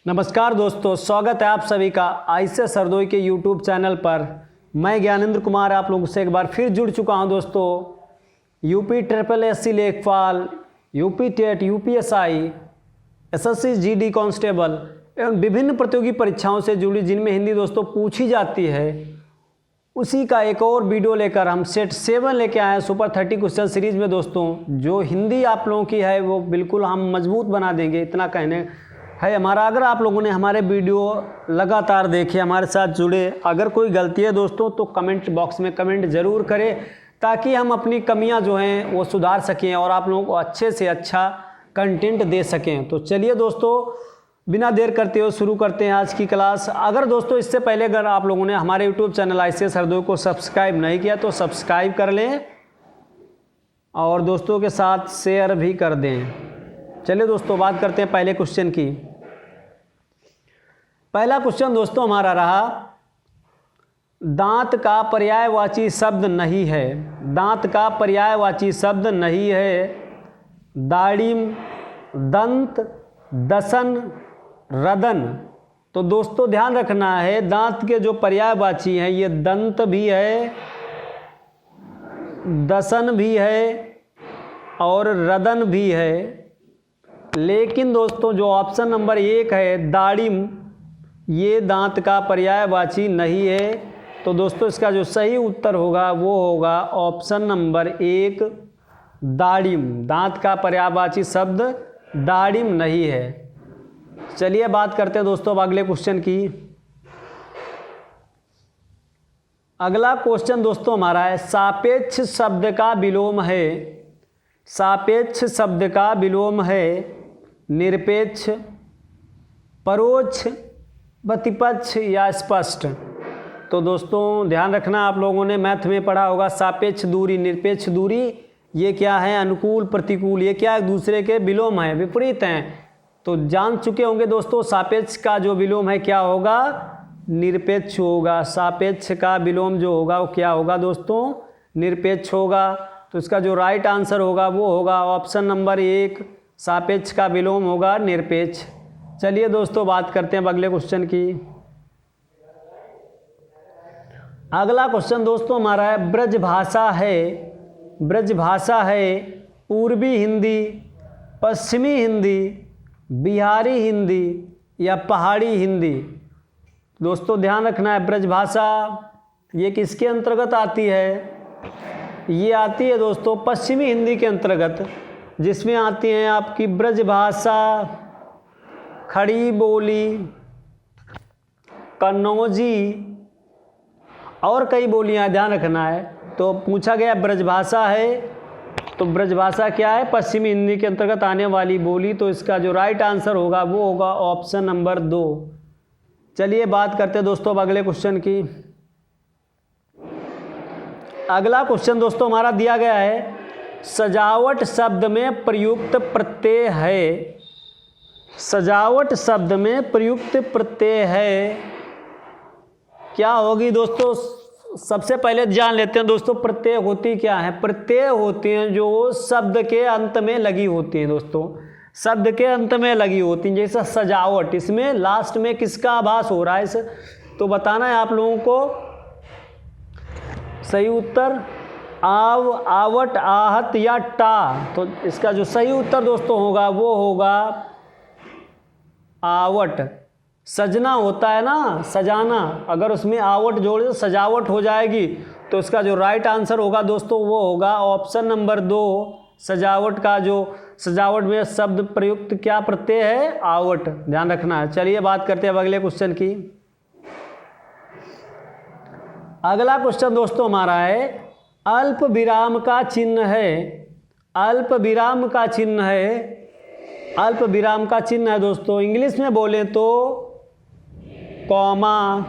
नमस्कार दोस्तों, स्वागत है आप सभी का आईसीएस हरदोई के यूट्यूब चैनल पर। मैं ज्ञानेंद्र कुमार आप लोगों से एक बार फिर जुड़ चुका हूं दोस्तों। यूपी SSC लेखपाल, UP TET, UPSI, SSC GD constable एवं विभिन्न प्रतियोगी परीक्षाओं से जुड़ी जिनमें हिंदी दोस्तों पूछी जाती है, उसी का एक और वीडियो लेकर हम सेट 7 लेके आए हैं सुपर 30 क्वेश्चन सीरीज में दोस्तों। जो हिंदी आप लोगों की है वो बिल्कुल हम मजबूत बना देंगे, इतना कहने है हमारा। अगर आप लोगों ने हमारे वीडियो लगातार देखे, हमारे साथ जुड़े, अगर कोई गलती है दोस्तों तो कमेंट बॉक्स में कमेंट ज़रूर करें, ताकि हम अपनी कमियां जो हैं वो सुधार सकें और आप लोगों को अच्छे से अच्छा कंटेंट दे सकें। तो चलिए दोस्तों, बिना देर करते हुए शुरू करते हैं आज की क्लास। अगर दोस्तों इससे पहले अगर आप लोगों ने हमारे यूट्यूब चैनल आईसीएस हरदोई को सब्सक्राइब नहीं किया तो सब्सक्राइब कर लें और दोस्तों के साथ शेयर भी कर दें। चलिए दोस्तों, बात करते हैं पहले क्वेश्चन की। पहला क्वेश्चन दोस्तों हमारा रहा, दांत का पर्यायवाची शब्द नहीं है। दांत का पर्यायवाची शब्द नहीं है। दाड़िम, दंत, दसन, रदन। तो दोस्तों ध्यान रखना है, दांत के जो पर्यायवाची हैं ये दंत भी है, दसन भी है और रदन भी है। लेकिन दोस्तों जो ऑप्शन नंबर 1 है दाड़िम, ये दांत का पर्यायवाची नहीं है। तो दोस्तों इसका जो सही उत्तर होगा वो होगा ऑप्शन नंबर 1 दाड़िम। दांत का पर्यायवाची शब्द दाड़िम नहीं है। चलिए बात करते हैं दोस्तों अब अगले क्वेश्चन की। अगला क्वेश्चन दोस्तों हमारा है, सापेक्ष शब्द का विलोम है। सापेक्ष शब्द का विलोम है निरपेक्ष, परोक्ष, प्रतिपक्ष या स्पष्ट। तो दोस्तों ध्यान रखना, आप लोगों ने मैथ में पढ़ा होगा सापेक्ष दूरी, निरपेक्ष दूरी, ये क्या है? अनुकूल, प्रतिकूल, ये क्या एक दूसरे के विलोम है, विपरीत हैं। तो जान चुके होंगे दोस्तों सापेक्ष का जो विलोम है क्या होगा? निरपेक्ष होगा। सापेक्ष का विलोम जो होगा वो क्या होगा दोस्तों? निरपेक्ष होगा। तो इसका जो राइट आंसर होगा वो होगा ऑप्शन नंबर 1, सापेक्ष का विलोम होगा निरपेक्ष। चलिए दोस्तों बात करते हैं अब अगले क्वेश्चन की। अगला क्वेश्चन दोस्तों हमारा है, ब्रजभाषा है। ब्रजभाषा है पूर्वी हिंदी, पश्चिमी हिंदी, बिहारी हिंदी या पहाड़ी हिंदी। दोस्तों ध्यान रखना है, ब्रजभाषा ये किसके अंतर्गत आती है? ये आती है दोस्तों पश्चिमी हिंदी के अंतर्गत, जिसमें आती हैं आपकी ब्रजभाषा, खड़ी बोली, कन्नौजी और कई बोलियां, ध्यान रखना है। तो पूछा गया ब्रजभाषा है, तो ब्रजभाषा क्या है? पश्चिमी हिंदी के अंतर्गत आने वाली बोली। तो इसका जो राइट आंसर होगा वो होगा ऑप्शन नंबर 2। चलिए बात करते हैं दोस्तों अब अगले क्वेश्चन की। अगला क्वेश्चन दोस्तों हमारा दिया गया है, सजावट शब्द में प्रयुक्त प्रत्यय है। सजावट शब्द में प्रयुक्त प्रत्यय है, क्या होगी दोस्तों? सबसे पहले जान लेते हैं दोस्तों प्रत्यय होती क्या है। प्रत्यय होती हैं जो शब्द के अंत में लगी होती हैं दोस्तों, शब्द के अंत में लगी होती हैं। जैसे सजावट, इसमें लास्ट में किसका आभास हो रहा है इस, तो बताना है आप लोगों को। सही उत्तर आव, आवट, आहत या टा। तो इसका जो सही उत्तर दोस्तों होगा वो होगा आवट। सजना होता है ना, सजाना, अगर उसमें आवट जोड़े तो सजावट हो जाएगी। तो इसका जो राइट आंसर होगा दोस्तों वो होगा ऑप्शन नंबर 2, सजावट का जो सजावट में शब्द प्रयुक्त क्या प्रत्यय है? आवट। ध्यान रखना है। चलिए बात करते हैं अब अगले क्वेश्चन की। अगला क्वेश्चन दोस्तों हमारा है, अल्प विराम का चिन्ह है। अल्प विराम का चिन्ह है। अल्प विराम का चिन्ह है दोस्तों, इंग्लिश में बोले तो कॉमा,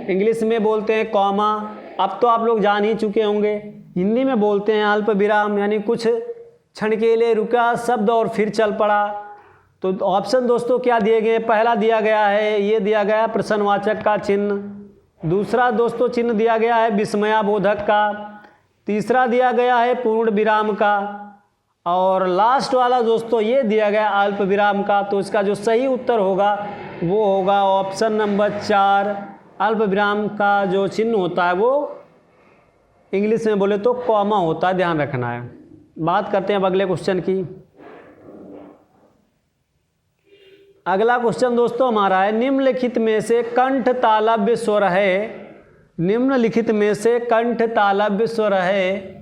इंग्लिश में बोलते हैं कॉमा। अब तो आप लोग जान ही चुके होंगे, हिंदी में बोलते हैं अल्प विराम, यानी कुछ क्षण के लिए रुका शब्द और फिर चल पड़ा। तो ऑप्शन दोस्तों क्या दिए गए? पहला दिया गया है, ये दिया गया है प्रश्नवाचक का चिन्ह। दूसरा दोस्तों चिन्ह दिया गया है विस्मयाबोधक का। तीसरा दिया गया है पूर्ण विराम का। और लास्ट वाला दोस्तों ये दिया गया अल्प विराम का, तो इसका जो सही उत्तर होगा वो होगा ऑप्शन नंबर 4। अल्प विराम का जो चिन्ह होता है वो इंग्लिश में बोले तो कॉमा होता है, ध्यान रखना है। बात करते हैं अब अगले क्वेश्चन की। अगला क्वेश्चन दोस्तों हमारा है, निम्नलिखित में से कंठ तालव्य स्वर है, निम्नलिखित में से कंठ तालव्य स्वर है।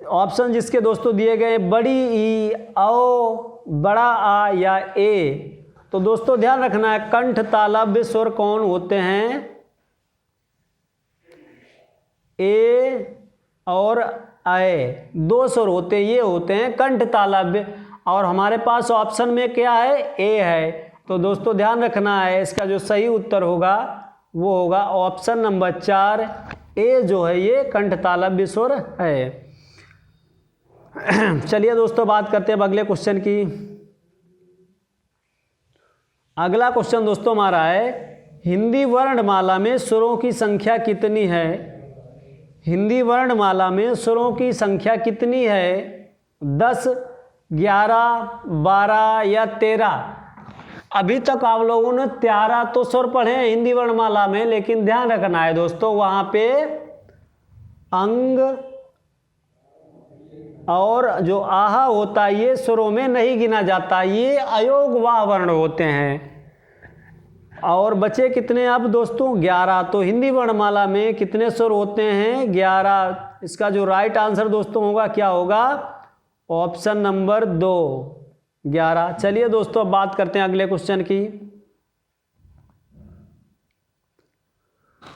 ऑप्शन जिसके दोस्तों दिए गए बड़ी ई, औ, बड़ा आ या ए। तो दोस्तों ध्यान रखना है, कंठ तालव्य स्वर कौन होते हैं? ए और ए, दो स्वर होते हैं, ये होते हैं कंठ तालव्य। और हमारे पास ऑप्शन में क्या है? ए है। तो दोस्तों ध्यान रखना है, इसका जो सही उत्तर होगा वो होगा ऑप्शन नंबर 4, ए जो है ये कंठ तालव्य स्वर है। चलिए दोस्तों बात करते हैं अब अगले क्वेश्चन की। अगला क्वेश्चन दोस्तों हमारा है, हिंदी वर्णमाला में स्वरों की संख्या कितनी है? हिंदी वर्णमाला में स्वरों की संख्या कितनी है? 10, 11, 12 या 13? अभी तक आप लोगों ने 13 तो स्वर पढ़े हैं हिंदी वर्णमाला में, लेकिन ध्यान रखना है दोस्तों वहाँ पे अंग और जो आहा होता है ये स्वरों में नहीं गिना जाता, ये अयोग वाह वर्ण होते हैं। और बचे कितने अब दोस्तों? 11। तो हिंदी वर्णमाला में कितने स्वर होते हैं? 11। इसका जो राइट आंसर दोस्तों होगा क्या होगा? Option number 2, 11। चलिए दोस्तों अब बात करते हैं अगले क्वेश्चन की।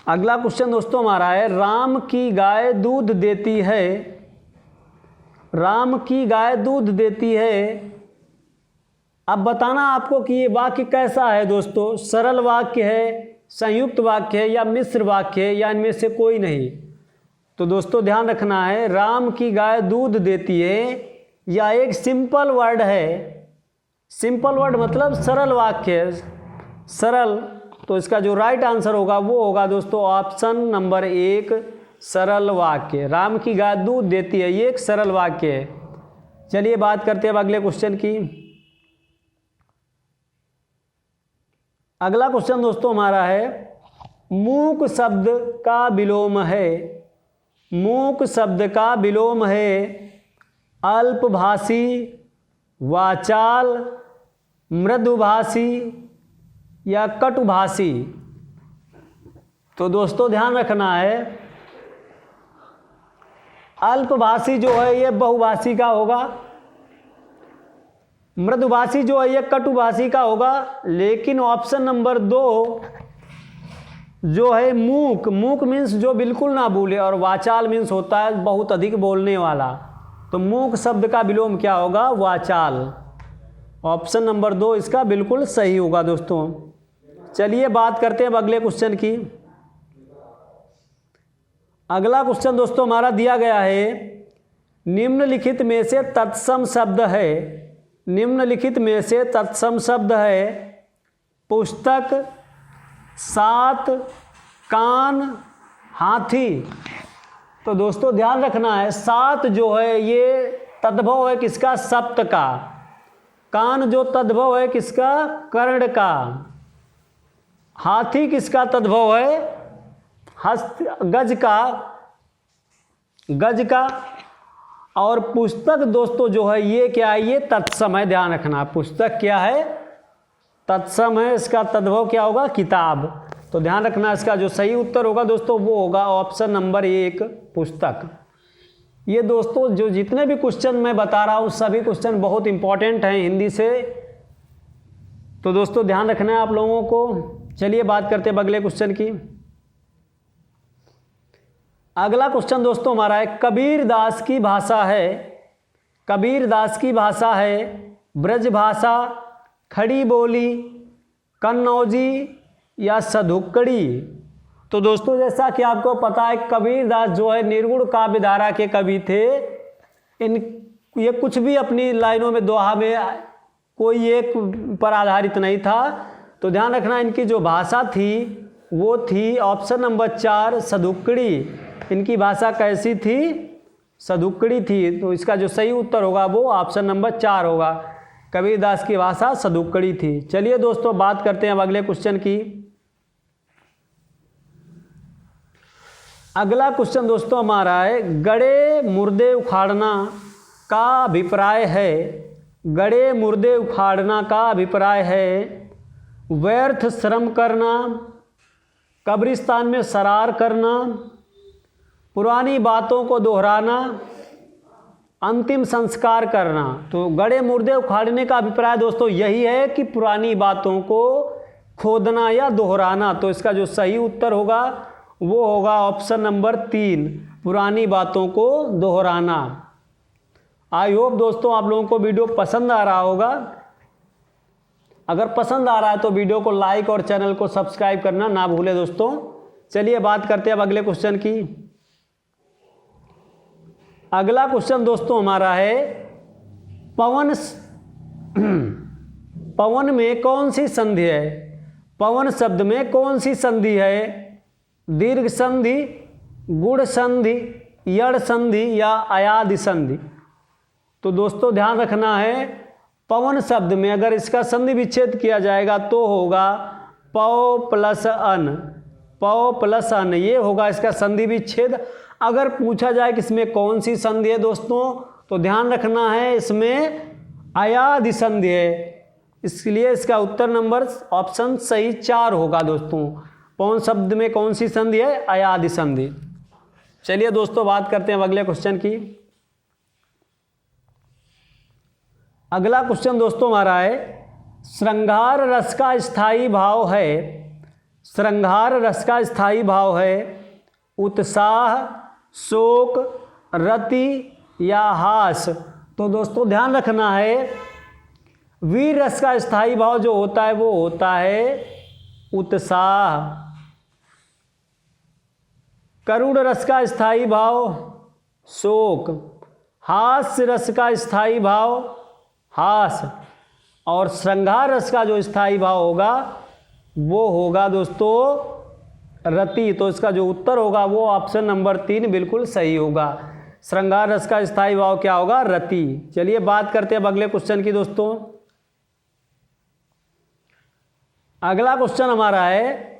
अगला क्वेश्चन दोस्तों हमारा है, राम की गाय दूध देती है, राम की गाय दूध देती है। अब बताना आपको कि ये वाक्य कैसा है दोस्तों, सरल वाक्य है, संयुक्त वाक्य है या मिश्र वाक्य है या इनमें से कोई नहीं। तो दोस्तों ध्यान रखना है, राम की गाय दूध देती है या एक सिंपल वर्ड है। सिंपल वर्ड मतलब सरल वाक्य है, सरल। तो इसका जो राइट आंसर होगा वो होगा दोस्तों ऑप्शन नंबर 1, सरल वाक्य। राम की गाय दूध देती है, ये एक सरल वाक्य है। चलिए बात करते हैं अब अगले क्वेश्चन की। अगला क्वेश्चन दोस्तों हमारा है, मूक शब्द का विलोम है, मूक शब्द का विलोम है अल्पभाषी, वाचाल, मृदुभाषी या कटुभाषी। तो दोस्तों ध्यान रखना है, अल्पभाषी जो है ये बहुभाषी का होगा, मृदुभाषी जो है ये कटुभाषी का होगा। लेकिन ऑप्शन नंबर 2 जो है मूक, मूक मीन्स जो बिल्कुल ना बोले, और वाचाल मीन्स होता है बहुत अधिक बोलने वाला। तो मूक शब्द का विलोम क्या होगा? वाचाल। ऑप्शन नंबर 2 इसका बिल्कुल सही होगा दोस्तों। चलिए बात करते हैं अब अगले क्वेश्चन की। अगला क्वेश्चन दोस्तों हमारा दिया गया है, निम्नलिखित में से तत्सम शब्द है, निम्नलिखित में से तत्सम शब्द है पुस्तक, सात, कान, हाथी। तो दोस्तों ध्यान रखना है, सात जो है ये तद्भव है किसका? सप्त का। कान जो तद्भव है किसका? कर्ण का। हाथी किसका तद्भव है? हस्त, गज का, गज का। और पुस्तक दोस्तों जो है ये क्या है? ये तत्सम है, ध्यान रखना। पुस्तक क्या है? तत्सम है, इसका तद्भव क्या होगा? किताब। तो ध्यान रखना, इसका जो सही उत्तर होगा दोस्तों वो होगा ऑप्शन नंबर 1, पुस्तक। ये दोस्तों जो जितने भी क्वेश्चन मैं बता रहा हूँ सभी क्वेश्चन बहुत इंपॉर्टेंट हैं हिंदी से, तो दोस्तों ध्यान रखना है आप लोगों को। चलिए बात करते हैं अगले क्वेश्चन की। अगला क्वेश्चन दोस्तों हमारा है, कबीर दास की भाषा है, कबीर दास की भाषा है ब्रज भाषा, खड़ी बोली, कन्नौजी या सधुक्कड़ी। तो दोस्तों जैसा कि आपको पता है कबीर दास जो है निर्गुण काव्य धारा के कवि थे। ये कुछ भी अपनी लाइनों में दोहा में कोई एक पर आधारित नहीं था। तो ध्यान रखना, इनकी जो भाषा थी वो थी ऑप्शन नंबर 4, सधुक्कड़ी। इनकी भाषा कैसी थी? सदुक्कड़ी थी, तो इसका जो सही उत्तर होगा वो ऑप्शन नंबर 4 होगा। कबीरदास की भाषा सदुक्कड़ी थी। चलिए दोस्तों बात करते हैं अब अगले क्वेश्चन की। अगला क्वेश्चन दोस्तों हमारा है, गड़े मुर्दे उखाड़ना का अभिप्राय है, गड़े मुर्दे उखाड़ना का अभिप्राय है व्यर्थ श्रम करना, कब्रिस्तान में सरार करना, पुरानी बातों को दोहराना, अंतिम संस्कार करना। तो गड़े मुर्दे उखाड़ने का अभिप्राय दोस्तों यही है कि पुरानी बातों को खोदना या दोहराना। तो इसका जो सही उत्तर होगा वो होगा ऑप्शन नंबर 3, पुरानी बातों को दोहराना। आई होप दोस्तों आप लोगों को वीडियो पसंद आ रहा होगा। अगर पसंद आ रहा है तो वीडियो को लाइक और चैनल को सब्सक्राइब करना ना भूलें दोस्तों। चलिए बात करते हैं अब अगले क्वेश्चन की। अगला क्वेश्चन दोस्तों हमारा है, पवन में कौन सी संधि है? पवन शब्द में कौन सी संधि है? दीर्घ संधि, गुण संधि, यड़ संधि या अयादि संधि? तो दोस्तों ध्यान रखना है, पवन शब्द में अगर इसका संधि विच्छेद किया जाएगा तो होगा पौ प्लस अन, पौ प्लस अन, ये होगा इसका संधि विच्छेद। अगर पूछा जाए कि इसमें कौन सी संधि है दोस्तों, तो ध्यान रखना है इसमें अयादि संधि है, इसलिए इसका उत्तर नंबर ऑप्शन सही 4 होगा दोस्तों। पवन शब्द में कौन सी संधि है? अयादि संधि। चलिए दोस्तों बात करते हैं अगले क्वेश्चन की। अगला क्वेश्चन दोस्तों हमारा है, श्रृंगार रस का स्थायी भाव है, श्रृंगार रस का स्थायी भाव है उत्साह, शोक, रति या हास? तो दोस्तों ध्यान रखना है, वीर रस का स्थायी भाव जो होता है वो होता है उत्साह, करुण रस का स्थायी भाव शोक, हास्य रस का स्थायी भाव हास, और श्रृंगार रस का जो स्थायी भाव होगा वो होगा दोस्तों रति। तो इसका जो उत्तर होगा वो ऑप्शन नंबर 3 बिल्कुल सही होगा। श्रृंगार रस का स्थायी भाव क्या होगा? रति। चलिए बात करते हैं अब अगले क्वेश्चन की दोस्तों। अगला क्वेश्चन हमारा है,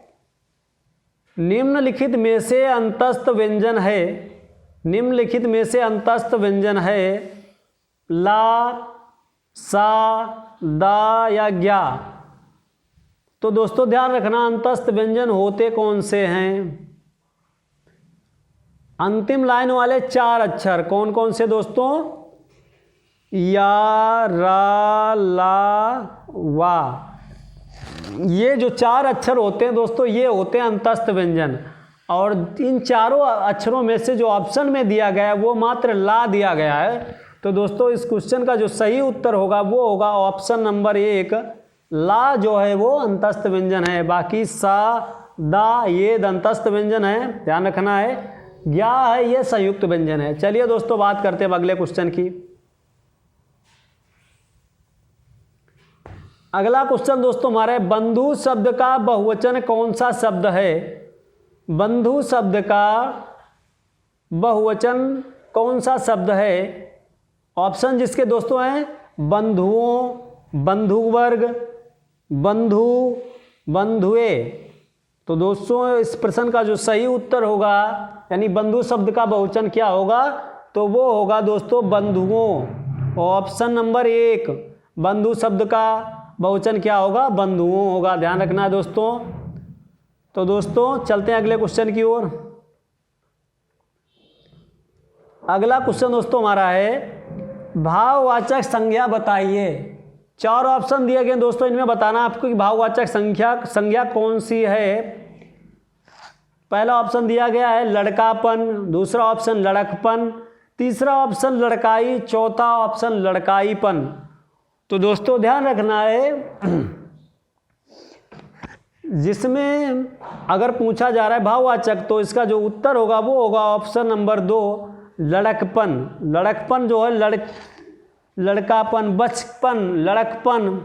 निम्नलिखित में से अंतस्थ व्यंजन है, निम्नलिखित में से अंतस्थ व्यंजन है ला, सा, दा या ज्ञा? तो दोस्तों ध्यान रखना, अंतस्थ व्यंजन होते कौन से हैं? अंतिम लाइन वाले 4 अक्षर कौन कौन से दोस्तों? या, रा, ला, वा, ये जो 4 अक्षर होते हैं दोस्तों ये होते हैं अंतस्थ व्यंजन। और इन चारों अक्षरों में से जो ऑप्शन में दिया गया है वो मात्र ला दिया गया है। तो दोस्तों इस क्वेश्चन का जो सही उत्तर होगा वो होगा ऑप्शन नंबर 1, ला जो है वो अंतस्थ व्यंजन है। बाकी सा, दा ये दंतस्थ व्यंजन है, ध्यान रखना है। ज्ञा है ये संयुक्त व्यंजन है। चलिए दोस्तों बात करते हैं अगले क्वेश्चन की। अगला क्वेश्चन दोस्तों हमारे, बंधु शब्द का बहुवचन कौन सा शब्द है? बंधु शब्द का बहुवचन कौन सा शब्द है? ऑप्शन जिसके दोस्तों हैं बंधुओं, बंधुवर्ग, बंधु, बंधुए। तो दोस्तों इस प्रश्न का जो सही उत्तर होगा, यानी बंधु शब्द का बहुवचन क्या होगा, तो वो होगा दोस्तों बंधुओं। ऑप्शन नंबर 1 बंधु शब्द का बहुवचन क्या होगा? बंधुओं होगा, ध्यान रखना है दोस्तों। तो दोस्तों चलते हैं अगले क्वेश्चन की ओर। अगला क्वेश्चन दोस्तों हमारा है, भाववाचक संज्ञा बताइए। 4 ऑप्शन दिए गए दोस्तों, इनमें बताना आपको कि भाववाचक संज्ञा कौन सी है। पहला ऑप्शन दिया गया है लड़कापन, दूसरा ऑप्शन लड़कपन, तीसरा ऑप्शन लड़काई, चौथा ऑप्शन लड़काईपन। तो दोस्तों ध्यान रखना है, जिसमें अगर पूछा जा रहा है भाववाचक तो इसका जो उत्तर होगा वो होगा ऑप्शन नंबर 2 लड़कपन। लड़कपन जो है लड़कापन, बचपन, लड़कपन,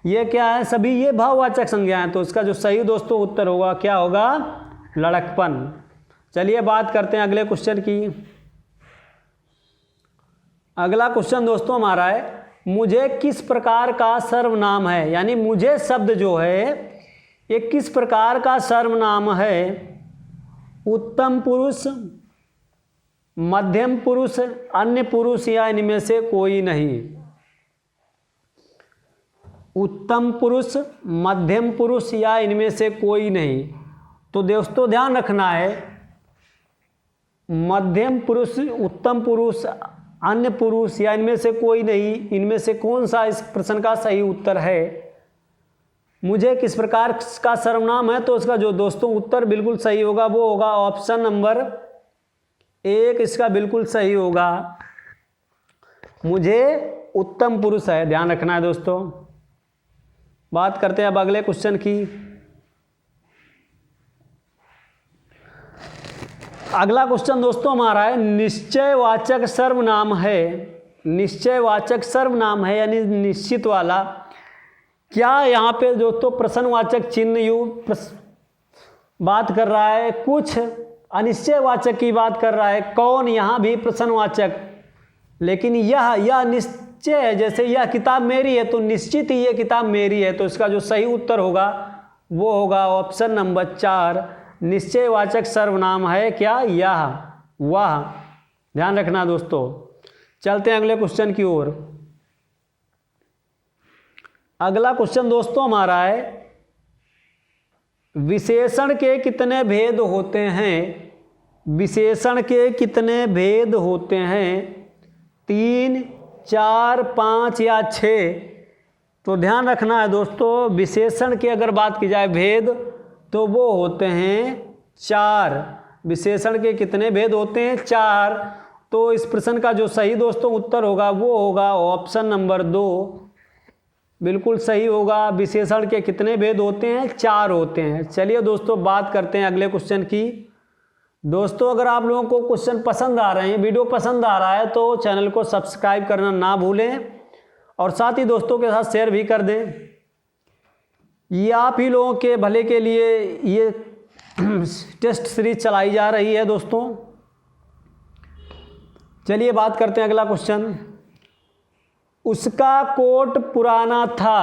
ये क्या है? सभी ये भाववाचक संज्ञा हैं। तो इसका जो सही दोस्तों उत्तर होगा क्या होगा? लड़कपन। चलिए बात करते हैं अगले क्वेश्चन की। अगला क्वेश्चन दोस्तों हमारा है, मुझे किस प्रकार का सर्वनाम है, यानी मुझे शब्द जो है ये किस प्रकार का सर्वनाम है। उत्तम पुरुष, मध्यम पुरुष, अन्य पुरुष या इनमें से कोई नहीं। उत्तम पुरुष, मध्यम पुरुष या इनमें से कोई नहीं। तो दोस्तों ध्यान रखना है, मध्यम पुरुष, उत्तम पुरुष, अन्य पुरुष या इनमें से कोई नहीं, इनमें से कौन सा इस प्रश्न का सही उत्तर है। मुझे किस प्रकार का सर्वनाम है, तो इसका जो दोस्तों उत्तर बिल्कुल सही होगा वो होगा ऑप्शन नंबर 1, इसका बिल्कुल सही होगा। मुझे उत्तम पुरुष है, ध्यान रखना है दोस्तों। बात करते हैं अब अगले क्वेश्चन की। अगला क्वेश्चन दोस्तों हमारा है, निश्चयवाचक सर्वनाम है। निश्चयवाचक सर्वनाम है यानी निश्चित वाला। क्या यहाँ पे दोस्तों प्रश्नवाचक चिन्ह बात कर रहा है, कुछ अनिश्चयवाचक की बात कर रहा है, कौन यहाँ भी प्रश्नवाचक। लेकिन यह निश्चय है, जैसे यह किताब मेरी है तो निश्चित ही ये किताब मेरी है। तो इसका जो सही उत्तर होगा वो होगा ऑप्शन नंबर 4, निश्चयवाचक सर्वनाम है क्या, यह, वह। ध्यान रखना दोस्तों। चलते हैं अगले क्वेश्चन की ओर। अगला क्वेश्चन दोस्तों हमारा है, विशेषण के कितने भेद होते हैं। विशेषण के कितने भेद होते हैं, 3, 4, 5 या 6। तो ध्यान रखना है दोस्तों, विशेषण की अगर बात की जाए भेद तो वो होते हैं 4। विशेषण के कितने भेद होते हैं, 4। तो इस प्रश्न का जो सही दोस्तों उत्तर होगा वो होगा ऑप्शन नंबर 2, बिल्कुल सही होगा। विशेषण के कितने भेद होते हैं, 4 होते हैं। चलिए दोस्तों बात करते हैं अगले क्वेश्चन की। दोस्तों अगर आप लोगों को क्वेश्चन पसंद आ रहे हैं, वीडियो पसंद आ रहा है तो चैनल को सब्सक्राइब करना ना भूलें और साथ ही दोस्तों के साथ शेयर भी कर दें। ये आप ही लोगों के भले के लिए ये टेस्ट सीरीज चलाई जा रही है दोस्तों। चलिए बात करते हैं अगला क्वेश्चन। उसका कोट पुराना था,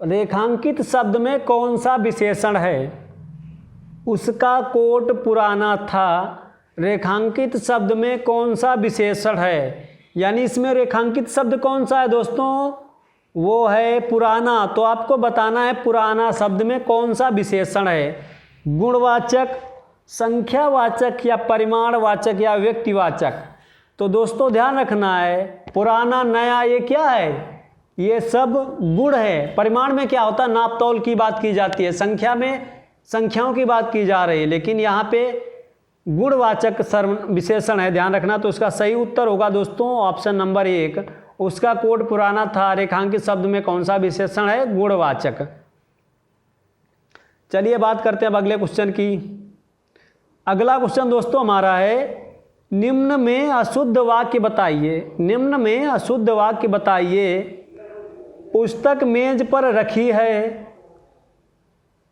रेखांकित शब्द में कौन सा विशेषण है। उसका कोट पुराना था, रेखांकित शब्द में कौन सा विशेषण है। यानी इसमें रेखांकित शब्द कौन सा है दोस्तों, वो है पुराना। तो आपको बताना है पुराना शब्द में कौन सा विशेषण है, गुणवाचक, संख्यावाचक या परिमाणवाचक या व्यक्तिवाचक। तो दोस्तों ध्यान रखना है, पुराना, नया, ये क्या है, ये सब गुण है। परिमाण में क्या होता है, नाप तौल की बात की जाती है, संख्या में संख्याओं की बात की जा रही है, लेकिन यहाँ पे गुणवाचक विशेषण है, ध्यान रखना। तो इसका सही उत्तर होगा दोस्तों ऑप्शन नंबर 1, उसका कोट पुराना था, रेखांकित शब्द में कौन सा विशेषण है, गुणवाचक। चलिए बात करते हैं अब अगले क्वेश्चन की। अगला क्वेश्चन दोस्तों हमारा है, निम्न में अशुद्ध वाक्य बताइए। निम्न में अशुद्ध वाक्य बताइए। पुस्तक मेज पर रखी है,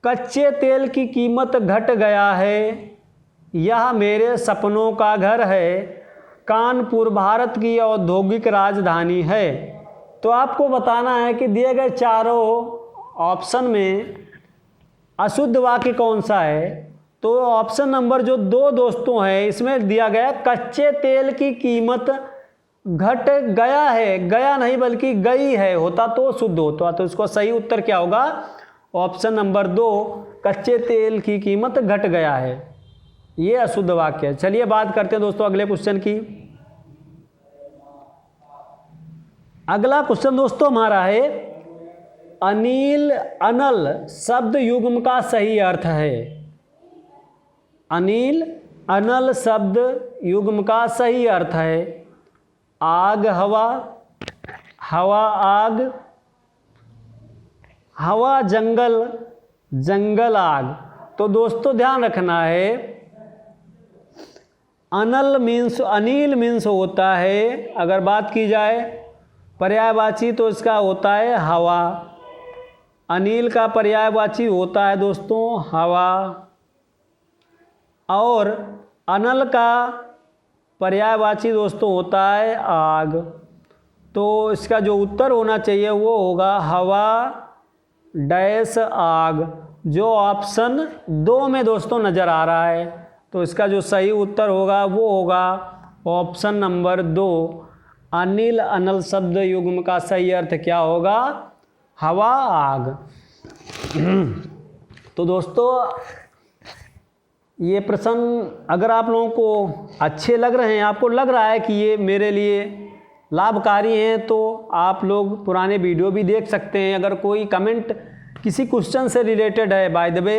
कच्चे तेल की कीमत घट गया है, यह मेरे सपनों का घर है, कानपुर भारत की औद्योगिक राजधानी है। तो आपको बताना है कि दिए गए चारों ऑप्शन में अशुद्ध वाक्य कौन सा है। तो ऑप्शन नंबर जो 2 दोस्तों है, इसमें दिया गया कच्चे तेल की कीमत घट गया है, गया नहीं बल्कि गई है, होता तो शुद्ध होता। तो इसको सही उत्तर क्या होगा, ऑप्शन नंबर 2, कच्चे तेल की कीमत घट गया है, ये अशुद्ध वाक्य है। चलिए बात करते हैं दोस्तों अगले क्वेश्चन की। अगला क्वेश्चन दोस्तों हमारा है, अनिल, अनल शब्द युग्म का सही अर्थ है। अनिल, अनल शब्द युग्म का सही अर्थ है, आग, हवा, हवा आग, हवा जंगल, जंगल आग। तो दोस्तों ध्यान रखना है, अनल मीन्स, अनिल मीन्स होता है, अगर बात की जाए पर्यायवाची तो इसका होता है हवा। अनिल का पर्यायवाची होता है दोस्तों हवा, और अनल का पर्यायवाची दोस्तों होता है आग। तो इसका जो उत्तर होना चाहिए वो होगा हवा डैश आग, जो ऑप्शन 2 में दोस्तों नज़र आ रहा है। तो इसका जो सही उत्तर होगा वो होगा ऑप्शन नंबर 2, अनिल अनल शब्द युग्म का सही अर्थ क्या होगा? हवा आग। तो दोस्तों ये प्रश्न अगर आप लोगों को अच्छे लग रहे हैं, आपको लग रहा है कि ये मेरे लिए लाभकारी हैं, तो आप लोग पुराने वीडियो भी देख सकते हैं। अगर कोई कमेंट किसी क्वेश्चन से रिलेटेड है, बाय द वे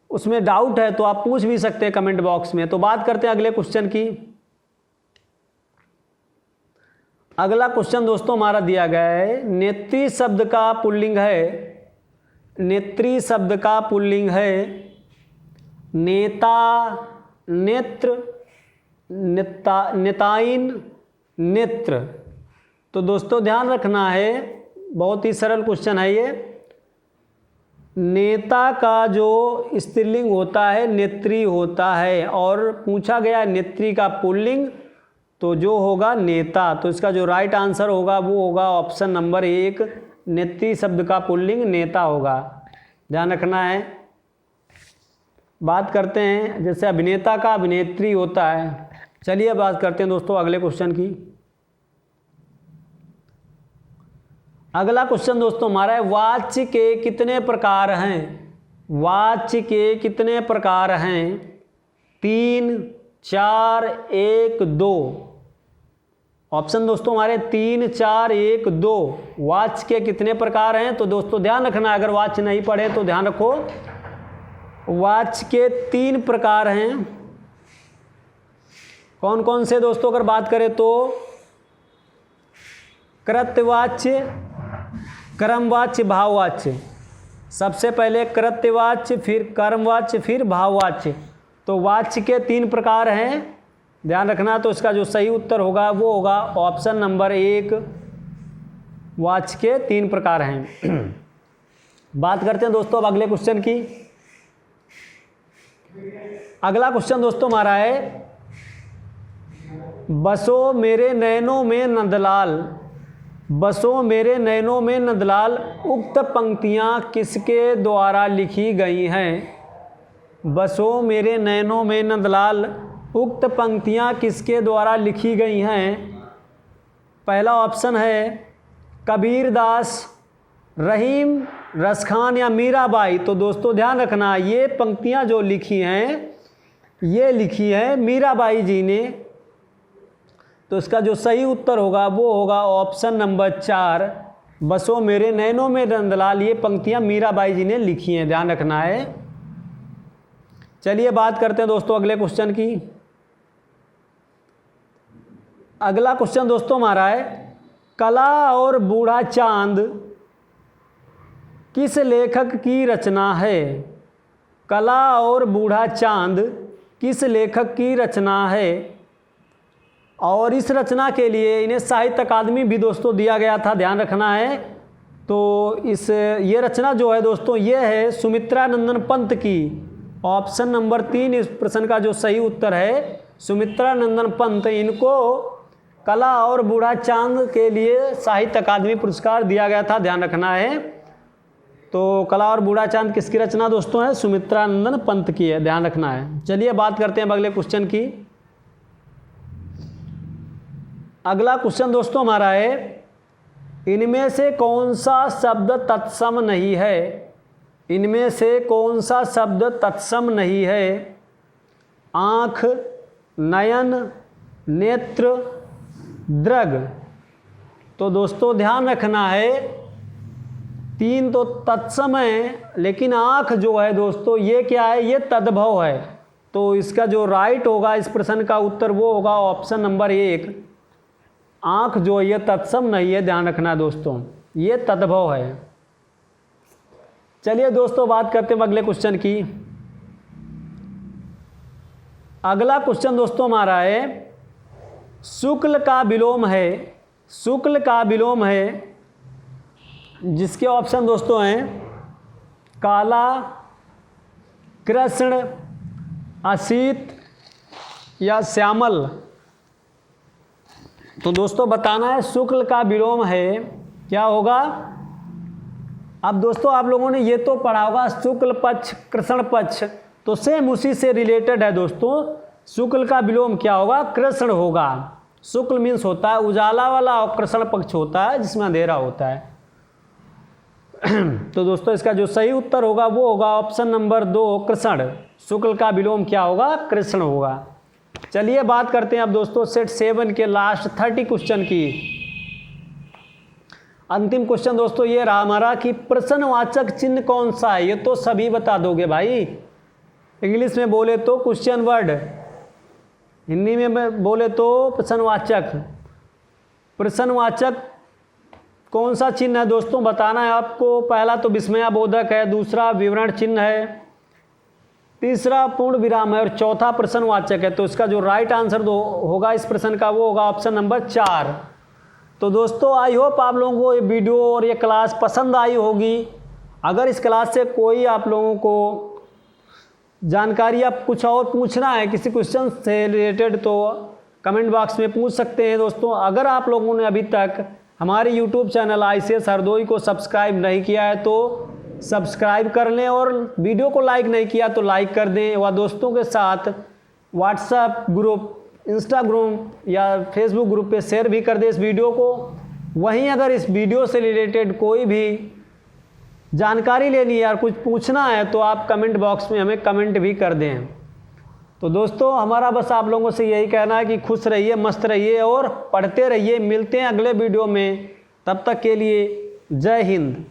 उसमें डाउट है, तो आप पूछ भी सकते हैं कमेंट बॉक्स में। तो बात करते हैं अगले क्वेश्चन की। अगला क्वेश्चन दोस्तों हमारा दिया गया है, नेत्री शब्द का पुल्लिंग है, नेत्री शब्द का पुल्लिंग है नेता, नेत्र, नेताइन, नेत्र। तो दोस्तों ध्यान रखना है, बहुत ही सरल क्वेश्चन है ये। नेता का जो स्त्रीलिंग होता है नेत्री होता है, और पूछा गया नेत्री का पुल्लिंग, तो जो होगा नेता। तो इसका जो राइट आंसर होगा वो होगा ऑप्शन नंबर 1, नेत्री शब्द का पुल्लिंग नेता होगा। ध्यान रखना है। बात करते हैं जैसे अभिनेता का अभिनेत्री होता है। चलिए बात करते हैं दोस्तों अगले क्वेश्चन की। अगला क्वेश्चन दोस्तों हमारा है, वाच्य के कितने प्रकार हैं? वाच्य के कितने प्रकार हैं? 3, 4, 1, 2। ऑप्शन दोस्तों हमारे 3, 4, 1, 2। वाच्य के कितने प्रकार हैं? तो दोस्तों ध्यान रखना, अगर वाच्य नहीं पढ़े तो ध्यान रखो, वाच्य के 3 प्रकार हैं। कौन कौन से दोस्तों? अगर बात करें तो कृत्यवाच्य, कर्मवाच्य, भाववाच्य। सबसे पहले कृत्यवाच्य, फिर कर्मवाच्य, फिर भाववाच्य। तो वाच्य के 3 प्रकार हैं, ध्यान रखना। तो इसका जो सही उत्तर होगा वो होगा ऑप्शन नंबर 1, वाच्य के 3 प्रकार हैं। बात करते हैं दोस्तों अब अगले क्वेश्चन की। अगला क्वेश्चन दोस्तों हमारा है, बसो मेरे नयनों में नंदलाल, बसो मेरे नयनों में नंदलाल, उक्त पंक्तियाँ किसके द्वारा लिखी गई हैं? बसो मेरे नयनों में नंदलाल, उक्त पंक्तियाँ किसके द्वारा लिखी गई हैं? पहला ऑप्शन है कबीरदास, रहीम, रसखान या मीराबाई। तो दोस्तों ध्यान रखना, ये पंक्तियाँ जो लिखी हैं ये लिखी है मीराबाई जी ने। तो इसका जो सही उत्तर होगा वो होगा ऑप्शन नंबर 4, बसो मेरे नैनों में नंदलाल। ये पंक्तियाँ मीराबाई जी ने लिखी हैं, ध्यान रखना है। चलिए बात करते हैं दोस्तों अगले क्वेश्चन की। अगला क्वेश्चन दोस्तों हमारा है, कला और बूढ़ा चांद किस लेखक की रचना है? कला और बूढ़ा चांद किस लेखक की रचना है? और इस रचना के लिए इन्हें साहित्य अकादमी भी दोस्तों दिया गया था, ध्यान रखना है। तो ये रचना जो है दोस्तों ये है सुमित्रा नंदन पंत की। ऑप्शन नंबर 3 इस प्रश्न का जो सही उत्तर है सुमित्रा नंदन पंत। इनको कला और बूढ़ा चांद के लिए साहित्य अकादमी पुरस्कार दिया गया था, ध्यान रखना है। तो कला और बूढ़ा चांद किसकी रचना दोस्तों है? सुमित्रा नंदन पंत की है, ध्यान रखना है। चलिए बात करते हैं अगले क्वेश्चन की। अगला क्वेश्चन दोस्तों हमारा है, इनमें से कौन सा शब्द तत्सम नहीं है? इनमें से कौन सा शब्द तत्सम नहीं है? आँख, नयन, नेत्र, दृग। तो दोस्तों ध्यान रखना है, 3 तो तत्सम है, लेकिन आँख जो है दोस्तों ये क्या है? ये तद्भव है। तो इसका जो राइट होगा इस प्रश्न का उत्तर वो होगा ऑप्शन नंबर 1, आँख जो है ये तत्सम नहीं है, ध्यान रखना दोस्तों, ये तद्भव है। चलिए दोस्तों बात करते हैं अगले क्वेश्चन की। अगला क्वेश्चन दोस्तों हमारा है, शुक्ल का विलोम है, शुक्ल का विलोम है, जिसके ऑप्शन दोस्तों हैं काला, कृष्ण, असित या श्यामल। तो दोस्तों बताना है शुक्ल का विलोम है, क्या होगा। अब दोस्तों आप लोगों ने ये तो पढ़ा होगा शुक्ल पक्ष कृष्ण पक्ष, तो सेम उसी से रिलेटेड है दोस्तों। शुक्ल का विलोम क्या होगा, कृष्ण होगा। शुक्ल मीन्स होता है उजाला वाला और कृष्ण पक्ष होता है जिसमें अंधेरा होता है। तो दोस्तों इसका जो सही उत्तर होगा वो होगा ऑप्शन नंबर 2 कृष्ण। शुक्ल का विलोम क्या होगा, कृष्ण होगा। चलिए बात करते हैं अब दोस्तों सेट 7 के लास्ट 30 क्वेश्चन की। अंतिम क्वेश्चन दोस्तों ये रहा हमारा कि प्रश्नवाचक चिन्ह कौन सा है। ये तो सभी बता दोगे भाई, इंग्लिश में बोले तो क्वेश्चन वर्ड, हिंदी में बोले तो प्रश्नवाचक। प्रश्नवाचक कौन सा चिन्ह है दोस्तों बताना है आपको। पहला तो विस्मयाबोधक है, दूसरा विवरण चिन्ह है, तीसरा पूर्ण विराम है और चौथा प्रश्नवाचक है। तो इसका जो राइट आंसर होगा इस प्रश्न का वो होगा ऑप्शन नंबर 4। तो दोस्तों आई होप आप लोगों को ये वीडियो और ये क्लास पसंद आई होगी। अगर इस क्लास से कोई आप लोगों को जानकारी आप कुछ और पूछना है किसी क्वेश्चन से रिलेटेड तो कमेंट बॉक्स में पूछ सकते हैं दोस्तों। अगर आप लोगों ने अभी तक हमारे यूट्यूब चैनल ICS हरदोई को सब्सक्राइब नहीं किया है तो सब्सक्राइब कर लें और वीडियो को लाइक नहीं किया तो लाइक कर दें व दोस्तों के साथ व्हाट्सएप ग्रुप, इंस्टाग्राम या फेसबुक ग्रुप पे शेयर भी कर दें इस वीडियो को। वहीं अगर इस वीडियो से रिलेटेड कोई भी जानकारी लेनी है या कुछ पूछना है तो आप कमेंट बॉक्स में हमें कमेंट भी कर दें। तो दोस्तों हमारा बस आप लोगों से यही कहना है कि खुश रहिए, मस्त रहिए और पढ़ते रहिए। मिलते हैं अगले वीडियो में, तब तक के लिए जय हिंद।